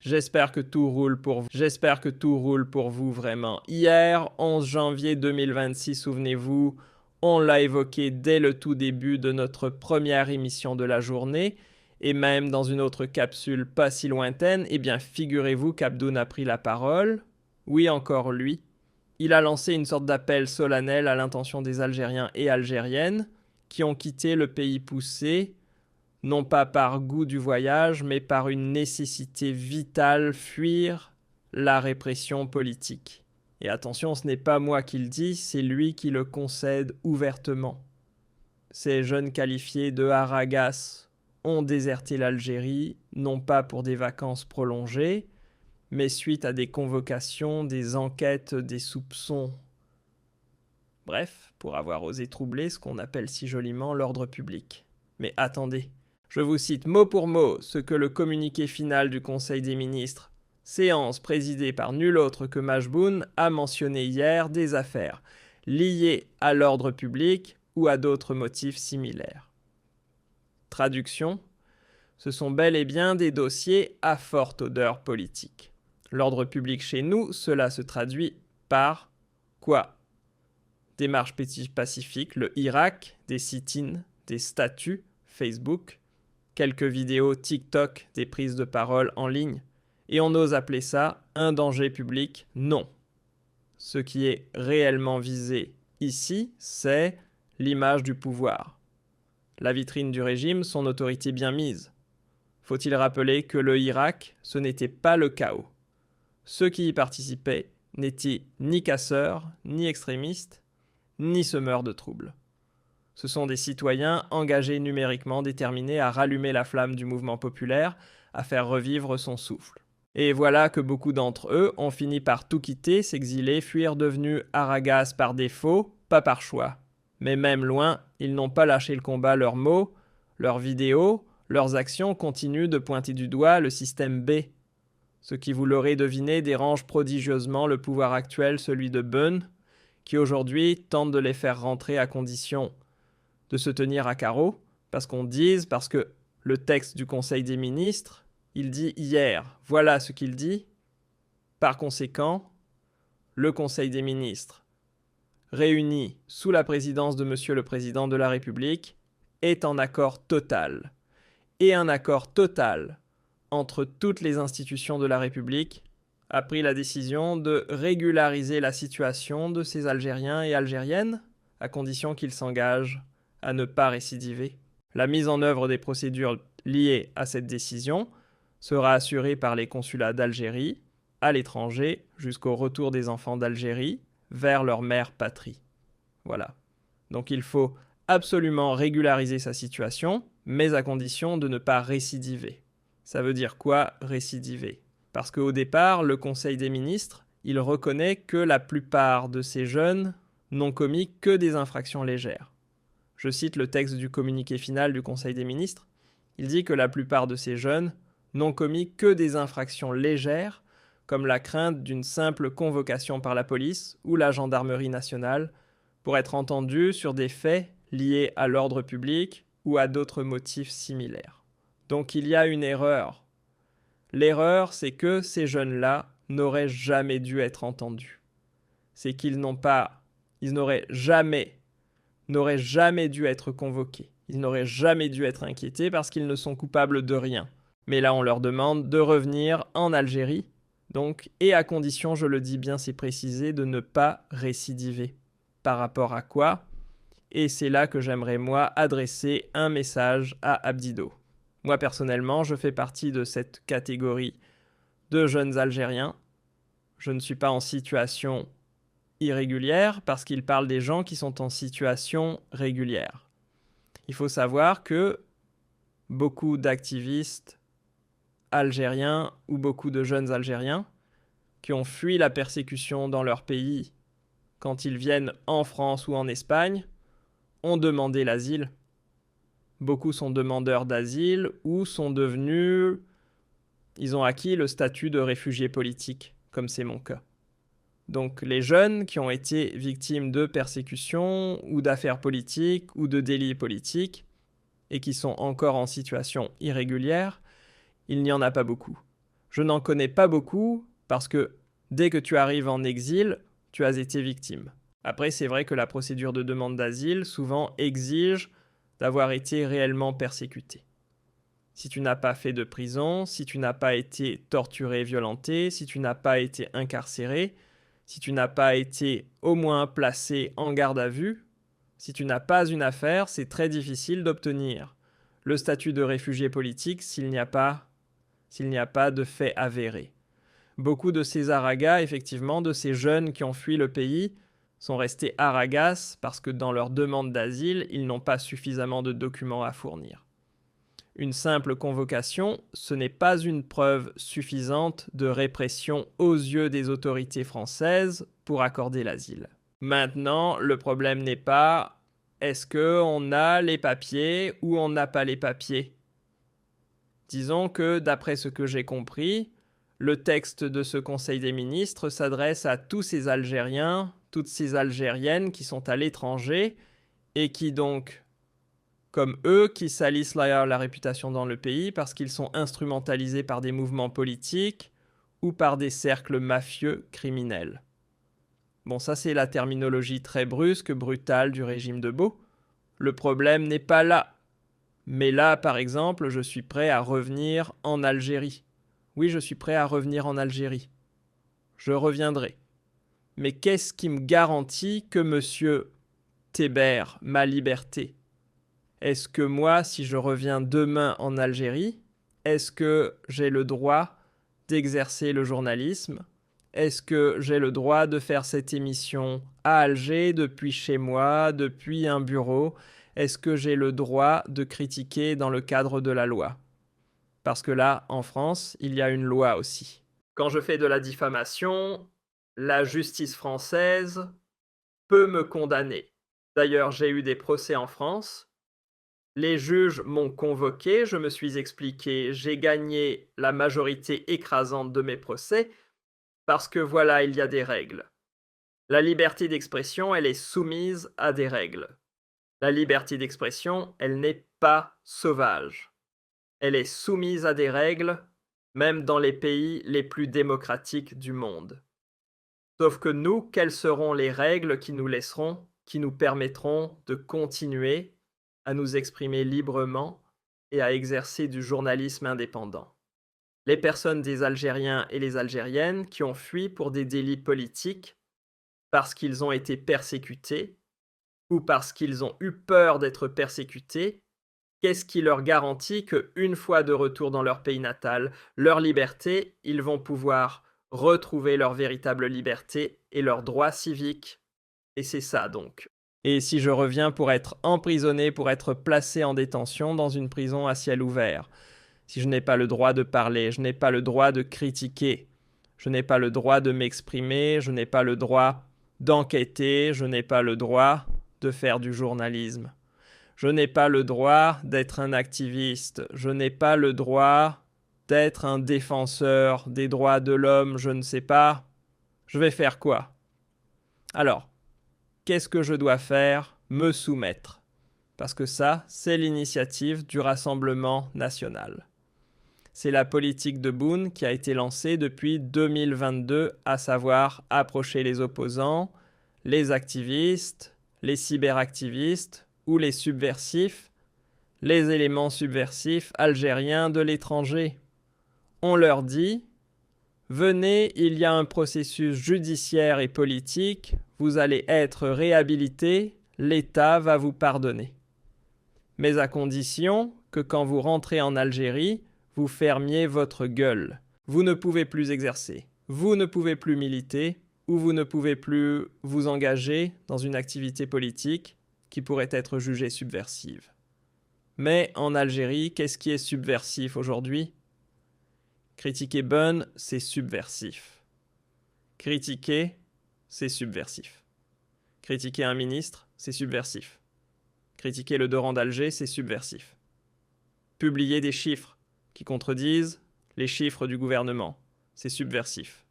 J'espère que tout roule pour vous. J'espère que tout roule pour vous vraiment. Hier, 11 janvier 2026, souvenez-vous, on l'a évoqué dès le tout début de notre première émission de la journée, et même dans une autre capsule pas si lointaine, eh bien figurez-vous qu'Abdoun a pris la parole. Oui, encore lui. Il a lancé une sorte d'appel solennel à l'intention des Algériens et Algériennes qui ont quitté le pays poussé, non pas par goût du voyage, mais par une nécessité vitale, fuir la répression politique. Et attention, ce n'est pas moi qui le dis, c'est lui qui le concède ouvertement. Ces jeunes qualifiés de Haragas ont déserté l'Algérie, non pas pour des vacances prolongées, mais suite à des convocations, des enquêtes, des soupçons. Bref, pour avoir osé troubler ce qu'on appelle si joliment l'ordre public. Mais attendez, je vous cite mot pour mot ce que le communiqué final du Conseil des ministres, séance présidée par nul autre que Majboun, a mentionné hier des affaires liées à l'ordre public ou à d'autres motifs similaires. Traduction, ce sont bel et bien des dossiers à forte odeur politique. L'ordre public chez nous, cela se traduit par quoi? Des marches pacifiques, le Irak, des sit-ins, des statuts Facebook, quelques vidéos TikTok, des prises de parole en ligne, et on ose appeler ça un danger public? Non. Ce qui est réellement visé ici, c'est l'image du pouvoir. La vitrine du régime, son autorité bien mise. Faut-il rappeler que le Irak, ce n'était pas le chaos. Ceux qui y participaient n'étaient ni casseurs, ni extrémistes, ni semeurs de troubles. Ce sont des citoyens engagés numériquement, déterminés à rallumer la flamme du mouvement populaire, à faire revivre son souffle. Et voilà que beaucoup d'entre eux ont fini par tout quitter, s'exiler, fuir, devenus Haragas par défaut, pas par choix. Mais même loin, ils n'ont pas lâché le combat, leurs mots, leurs vidéos, leurs actions continuent de pointer du doigt le système B. Ce qui, vous l'aurez deviné, dérange prodigieusement le pouvoir actuel, celui de Bonn, qui aujourd'hui tente de les faire rentrer à condition de se tenir à carreau, parce que le texte du Conseil des ministres, il dit hier, voilà ce qu'il dit. Par conséquent, le Conseil des ministres, réuni sous la présidence de Monsieur le Président de la République, est en accord total. Et un accord total entre toutes les institutions de la République a pris la décision de régulariser la situation de ces Algériens et Algériennes, à condition qu'ils s'engagent à ne pas récidiver. La mise en œuvre des procédures liées à cette décision sera assurée par les consulats d'Algérie, à l'étranger, jusqu'au retour des enfants d'Algérie vers leur mère patrie. Voilà. Donc il faut absolument régulariser sa situation, mais à condition de ne pas récidiver. Ça veut dire quoi, récidiver? Parce qu'au départ, le Conseil des ministres, il reconnaît que la plupart de ces jeunes n'ont commis que des infractions légères. Je cite le texte du communiqué final du Conseil des ministres. Il dit que la plupart de ces jeunes n'ont commis que des infractions légères, comme la crainte d'une simple convocation par la police ou la gendarmerie nationale pour être entendus sur des faits liés à l'ordre public ou à d'autres motifs similaires. Donc il y a une erreur. L'erreur, c'est que ces jeunes-là n'auraient jamais dû être entendus. C'est qu'ils n'auraient jamais dû être convoqués. Ils n'auraient jamais dû être inquiétés parce qu'ils ne sont coupables de rien. Mais là, on leur demande de revenir en Algérie, donc, et à condition, je le dis bien, c'est précisé, de ne pas récidiver. Par rapport à quoi? Et c'est là que j'aimerais, moi, adresser un message à Abdido. Moi, personnellement, je fais partie de cette catégorie de jeunes Algériens. Je ne suis pas en situation irrégulière parce qu'il parle des gens qui sont en situation régulière. Il faut savoir que beaucoup d'activistes algériens ou beaucoup de jeunes Algériens qui ont fui la persécution dans leur pays quand ils viennent en France ou en Espagne ont demandé l'asile. Beaucoup sont demandeurs d'asile ou ils ont acquis le statut de réfugiés politiques, comme c'est mon cas. Donc les jeunes qui ont été victimes de persécutions ou d'affaires politiques ou de délits politiques et qui sont encore en situation irrégulière, il n'y en a pas beaucoup. Je n'en connais pas beaucoup parce que dès que tu arrives en exil, tu as été victime. Après, c'est vrai que la procédure de demande d'asile souvent exige d'avoir été réellement persécuté. Si tu n'as pas fait de prison, si tu n'as pas été torturé, violenté, si tu n'as pas été incarcéré, si tu n'as pas été au moins placé en garde à vue, si tu n'as pas une affaire, c'est très difficile d'obtenir le statut de réfugié politique s'il n'y a pas de fait avéré. Beaucoup de ces aragas, effectivement, de ces jeunes qui ont fui le pays, sont restés aragas parce que dans leur demande d'asile, ils n'ont pas suffisamment de documents à fournir. Une simple convocation, ce n'est pas une preuve suffisante de répression aux yeux des autorités françaises pour accorder l'asile. Maintenant, le problème n'est pas est-ce qu'on a les papiers ou on n'a pas les papiers. Disons que, d'après ce que j'ai compris, le texte de ce Conseil des ministres s'adresse à tous ces Algériens, toutes ces Algériennes qui sont à l'étranger et qui donc, comme eux, qui salissent la réputation dans le pays parce qu'ils sont instrumentalisés par des mouvements politiques ou par des cercles mafieux criminels. Bon, ça c'est la terminologie très brusque, brutale du régime de Beau. Le problème n'est pas là. Mais là, par exemple, je suis prêt à revenir en Algérie. Oui, je suis prêt à revenir en Algérie. Je reviendrai. Mais qu'est-ce qui me garantit que monsieur Tébert ma liberté? Est-ce que moi, si je reviens demain en Algérie, est-ce que j'ai le droit d'exercer le journalisme? Est-ce que j'ai le droit de faire cette émission à Alger, depuis chez moi, depuis un bureau? Est-ce que j'ai le droit de critiquer dans le cadre de la loi? Parce que là, en France, il y a une loi aussi. Quand je fais de la diffamation, la justice française peut me condamner. D'ailleurs, j'ai eu des procès en France. Les juges m'ont convoqué, je me suis expliqué, j'ai gagné la majorité écrasante de mes procès parce que voilà, il y a des règles. La liberté d'expression, elle est soumise à des règles. La liberté d'expression, elle n'est pas sauvage. Elle est soumise à des règles, même dans les pays les plus démocratiques du monde. Sauf que nous, quelles seront les règles qui nous permettront de continuer à nous exprimer librement et à exercer du journalisme indépendant? Les personnes des Algériens et les Algériennes qui ont fui pour des délits politiques parce qu'ils ont été persécutés ou parce qu'ils ont eu peur d'être persécutés, qu'est-ce qui leur garantit qu'une fois de retour dans leur pays natal, leur liberté, ils vont pouvoir retrouver leur véritable liberté et leurs droits civiques? Et c'est ça donc. Et si je reviens pour être emprisonné, pour être placé en détention dans une prison à ciel ouvert, si je n'ai pas le droit de parler, je n'ai pas le droit de critiquer, je n'ai pas le droit de m'exprimer, je n'ai pas le droit d'enquêter, je n'ai pas le droit de faire du journalisme. Je n'ai pas le droit d'être un activiste, je n'ai pas le droit d'être un défenseur des droits de l'homme, je ne sais pas. Je vais faire quoi? Alors, qu'est-ce que je dois faire? Me soumettre. Parce que ça, c'est l'initiative du Rassemblement national. C'est la politique de Boun qui a été lancée depuis 2022, à savoir approcher les opposants, les activistes, les cyberactivistes ou les subversifs, les éléments subversifs algériens de l'étranger. On leur dit « Venez, il y a un processus judiciaire et politique, vous allez être réhabilité, l'État va vous pardonner. Mais à condition que quand vous rentrez en Algérie, vous fermiez votre gueule. Vous ne pouvez plus exercer, vous ne pouvez plus militer, ou vous ne pouvez plus vous engager dans une activité politique qui pourrait être jugée subversive. » Mais en Algérie, qu'est-ce qui est subversif aujourd'hui? Critiquer Bonn, c'est subversif. Critiquer, c'est subversif. Critiquer un ministre, c'est subversif. Critiquer le Doran d'Alger, c'est subversif. Publier des chiffres qui contredisent les chiffres du gouvernement, c'est subversif.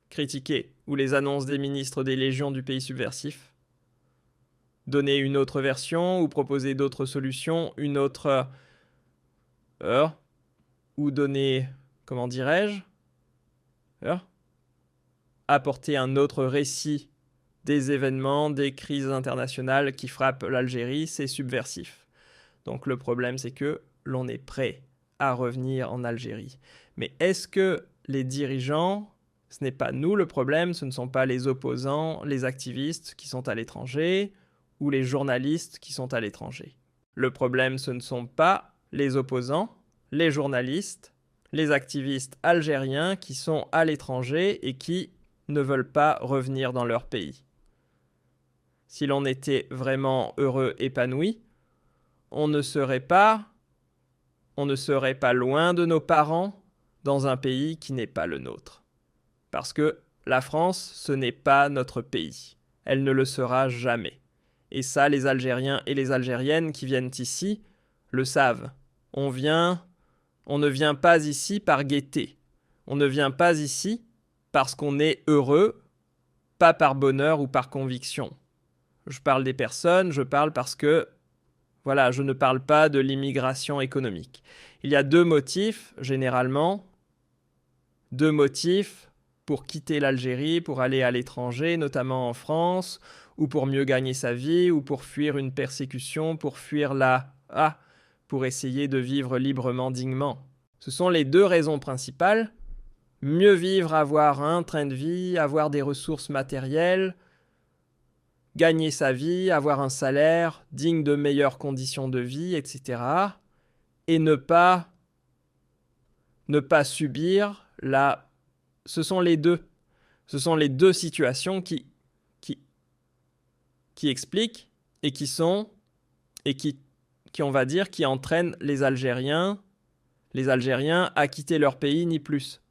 Critiquer ou les annonces des ministres des légions du pays subversif. Donner une autre version ou proposer d'autres solutions, une autre ou donner, comment dirais-je, apporter un autre récit des événements, des crises internationales qui frappent l'Algérie, c'est subversif. Donc le problème, c'est que l'on est prêt à revenir en Algérie. Mais est-ce que les dirigeants, ce n'est pas nous le problème, ce ne sont pas les opposants, les activistes qui sont à l'étranger ou les journalistes qui sont à l'étranger? Le problème, ce ne sont pas les opposants, les journalistes, les activistes algériens qui sont à l'étranger et qui ne veulent pas revenir dans leur pays. Si l'on était vraiment heureux, épanoui, on ne serait pas loin de nos parents dans un pays qui n'est pas le nôtre. Parce que la France, ce n'est pas notre pays. Elle ne le sera jamais. Et ça, les Algériens et les Algériennes qui viennent ici le savent. On ne vient pas ici par gaieté. On ne vient pas ici parce qu'on est heureux, pas par bonheur ou par conviction. Je parle des personnes, je parle parce que, voilà, je ne parle pas de l'immigration économique. Il y a deux motifs, généralement, pour quitter l'Algérie, pour aller à l'étranger, notamment en France, ou pour mieux gagner sa vie, ou pour fuir une persécution, pour fuir pour essayer de vivre librement, dignement. Ce sont les deux raisons principales. Mieux vivre, avoir un train de vie, avoir des ressources matérielles, gagner sa vie, avoir un salaire digne de meilleures conditions de vie, etc. Et ne pas subir Ce sont les deux situations qui expliquent et qui entraînent les Algériens à quitter leur pays, ni plus.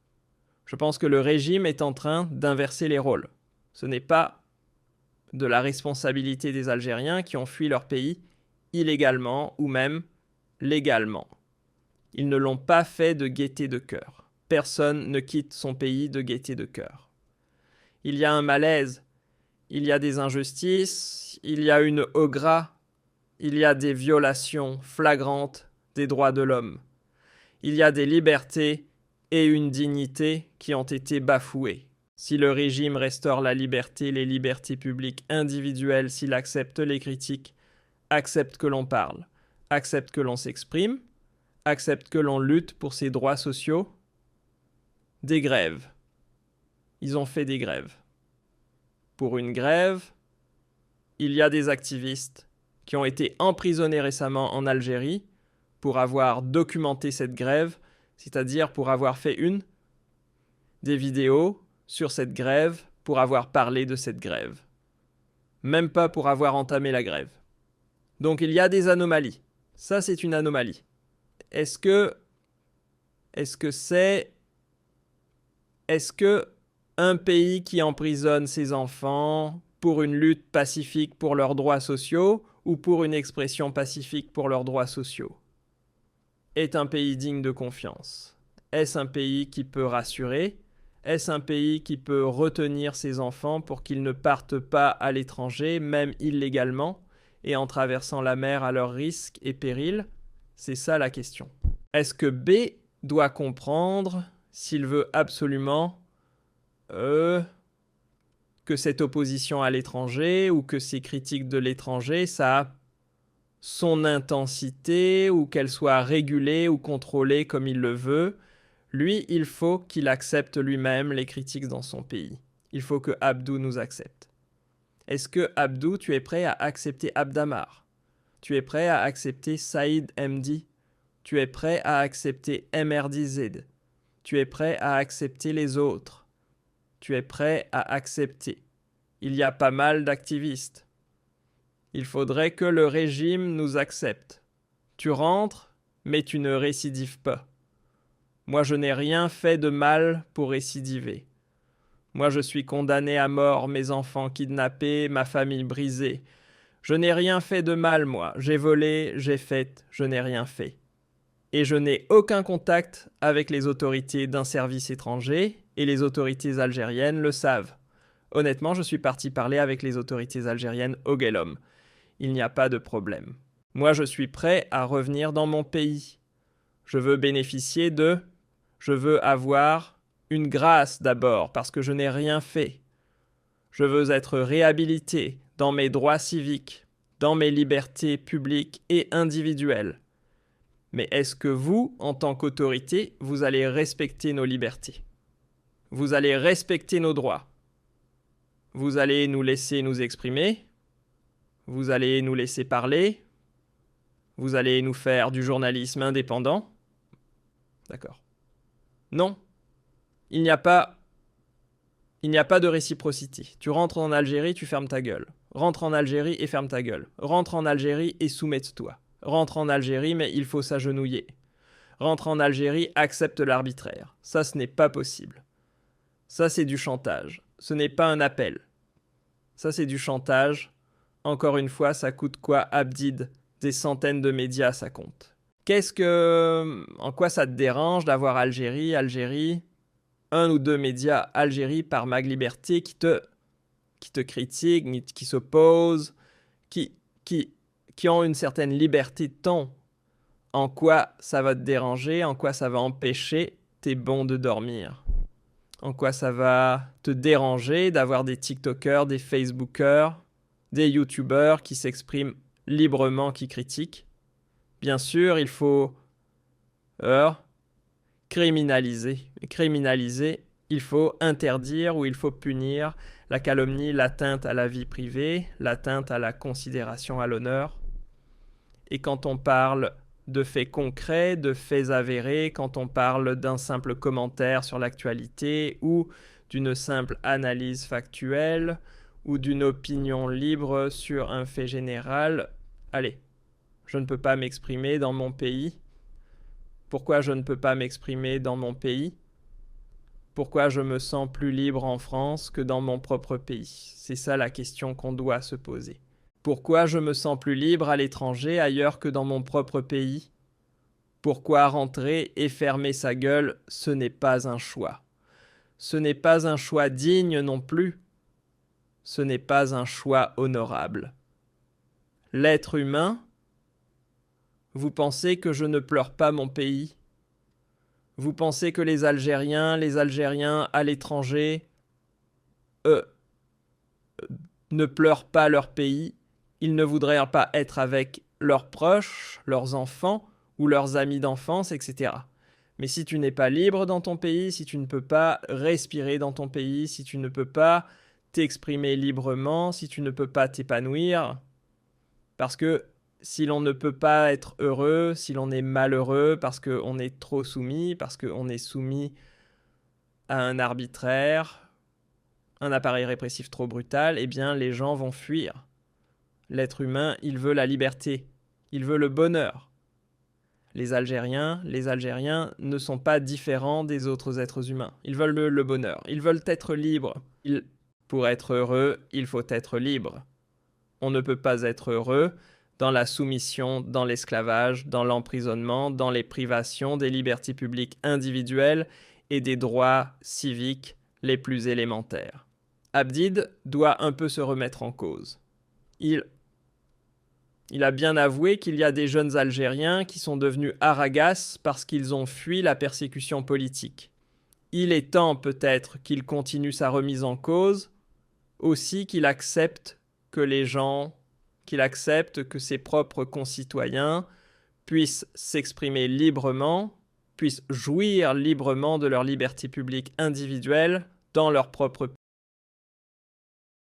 Je pense que le régime est en train d'inverser les rôles. Ce n'est pas de la responsabilité des Algériens qui ont fui leur pays illégalement ou même légalement. Ils ne l'ont pas fait de gaieté de cœur. Personne ne quitte son pays de gaieté de cœur. Il y a un malaise, il y a des injustices, il y a une ogre, il y a des violations flagrantes des droits de l'homme. Il y a des libertés et une dignité qui ont été bafouées. Si le régime restaure la liberté, les libertés publiques individuelles, s'il accepte les critiques, accepte que l'on parle, accepte que l'on s'exprime, accepte que l'on lutte pour ses droits sociaux, des grèves. Ils ont fait des grèves. Pour une grève, il y a des activistes qui ont été emprisonnés récemment en Algérie pour avoir documenté cette grève, c'est-à-dire pour avoir fait des vidéos sur cette grève, pour avoir parlé de cette grève. Même pas pour avoir entamé la grève. Donc il y a des anomalies. Ça, c'est une anomalie. Est-ce que un pays qui emprisonne ses enfants pour une lutte pacifique pour leurs droits sociaux ou pour une expression pacifique pour leurs droits sociaux est un pays digne de confiance? Est-ce un pays qui peut rassurer? Est-ce un pays qui peut retenir ses enfants pour qu'ils ne partent pas à l'étranger, même illégalement, et en traversant la mer à leur risque et péril? C'est ça la question. Est-ce que B doit comprendre, s'il veut absolument que cette opposition à l'étranger ou que ces critiques de l'étranger, ça a son intensité ou qu'elle soit régulée ou contrôlée comme il le veut? Lui, il faut qu'il accepte lui-même les critiques dans son pays. Il faut que Abdou nous accepte. Est-ce que Abdou, tu es prêt à accepter Abdamar? Tu es prêt à accepter Saïd Md? Tu es prêt à accepter MRDZ? Tu es prêt à accepter les autres? Tu es prêt à accepter? Il y a pas mal d'activistes. Il faudrait que le régime nous accepte. Tu rentres, mais tu ne récidives pas. Moi, je n'ai rien fait de mal pour récidiver. Moi, je suis condamné à mort, mes enfants kidnappés, ma famille brisée. Je n'ai rien fait de mal, moi. J'ai volé, j'ai fait, je n'ai rien fait. Et je n'ai aucun contact avec les autorités d'un service étranger, et les autorités algériennes le savent. Honnêtement, je suis parti parler avec les autorités algériennes au Guelom. Il n'y a pas de problème. Moi, je suis prêt à revenir dans mon pays. Je veux bénéficier de... Je veux avoir une grâce d'abord, parce que je n'ai rien fait. Je veux être réhabilité dans mes droits civiques, dans mes libertés publiques et individuelles. Mais est-ce que vous, en tant qu'autorité, vous allez respecter nos libertés? Vous allez respecter nos droits? Vous allez nous laisser nous exprimer? Vous allez nous laisser parler? Vous allez nous faire du journalisme indépendant? D'accord. Non. Il n'y a pas de réciprocité. Tu rentres en Algérie, tu fermes ta gueule. Rentre en Algérie et ferme ta gueule. Rentre en Algérie et soumette-toi. Rentre en Algérie, mais il faut s'agenouiller. Rentre en Algérie, accepte l'arbitraire. Ça, ce n'est pas possible. Ça, c'est du chantage. Ce n'est pas un appel. Ça, c'est du chantage. Encore une fois, ça coûte quoi, Abdid? Des centaines de médias, ça compte. En quoi ça te dérange d'avoir Algérie, un ou deux médias Algérie par Mag Liberté qui te critiquent, qui s'opposent, qui ont une certaine liberté de ton? En quoi ça va te déranger? En quoi ça va empêcher tes bons de dormir? En quoi ça va te déranger d'avoir des TikTokers, des Facebookers, des YouTubers qui s'expriment librement, qui critiquent? Bien sûr, il faut criminaliser. Criminaliser, il faut interdire ou il faut punir la calomnie, l'atteinte à la vie privée, l'atteinte à la considération, à l'honneur. Et quand on parle de faits concrets, de faits avérés, quand on parle d'un simple commentaire sur l'actualité ou d'une simple analyse factuelle ou d'une opinion libre sur un fait général, allez, je ne peux pas m'exprimer dans mon pays. Pourquoi je ne peux pas m'exprimer dans mon pays? Pourquoi je me sens plus libre en France que dans mon propre pays? C'est ça la question qu'on doit se poser. Pourquoi je me sens plus libre à l'étranger, ailleurs que dans mon propre pays? Pourquoi rentrer et fermer sa gueule? Ce n'est pas un choix. Ce n'est pas un choix digne non plus. Ce n'est pas un choix honorable. L'être humain, vous pensez que je ne pleure pas mon pays? Vous pensez que les Algériens à l'étranger, ne pleurent pas leur pays? Ils ne voudraient pas être avec leurs proches, leurs enfants ou leurs amis d'enfance, etc. Mais si tu n'es pas libre dans ton pays, si tu ne peux pas respirer dans ton pays, si tu ne peux pas t'exprimer librement, si tu ne peux pas t'épanouir, parce que si l'on ne peut pas être heureux, si l'on est malheureux parce qu'on est trop soumis, parce qu'on est soumis à un arbitraire, un appareil répressif trop brutal, eh bien les gens vont fuir. L'être humain, il veut la liberté, il veut le bonheur. Les Algériens ne sont pas différents des autres êtres humains. Ils veulent le bonheur, ils veulent être libres. Pour être heureux, il faut être libre. On ne peut pas être heureux dans la soumission, dans l'esclavage, dans l'emprisonnement, dans les privations des libertés publiques individuelles et des droits civiques les plus élémentaires. Abdid doit un peu se remettre en cause. Il a bien avoué qu'il y a des jeunes Algériens qui sont devenus aragas parce qu'ils ont fui la persécution politique. Il est temps peut-être qu'il continue sa remise en cause, aussi qu'il accepte que ses propres concitoyens puissent s'exprimer librement, puissent jouir librement de leur liberté publique individuelle dans leur propre pays.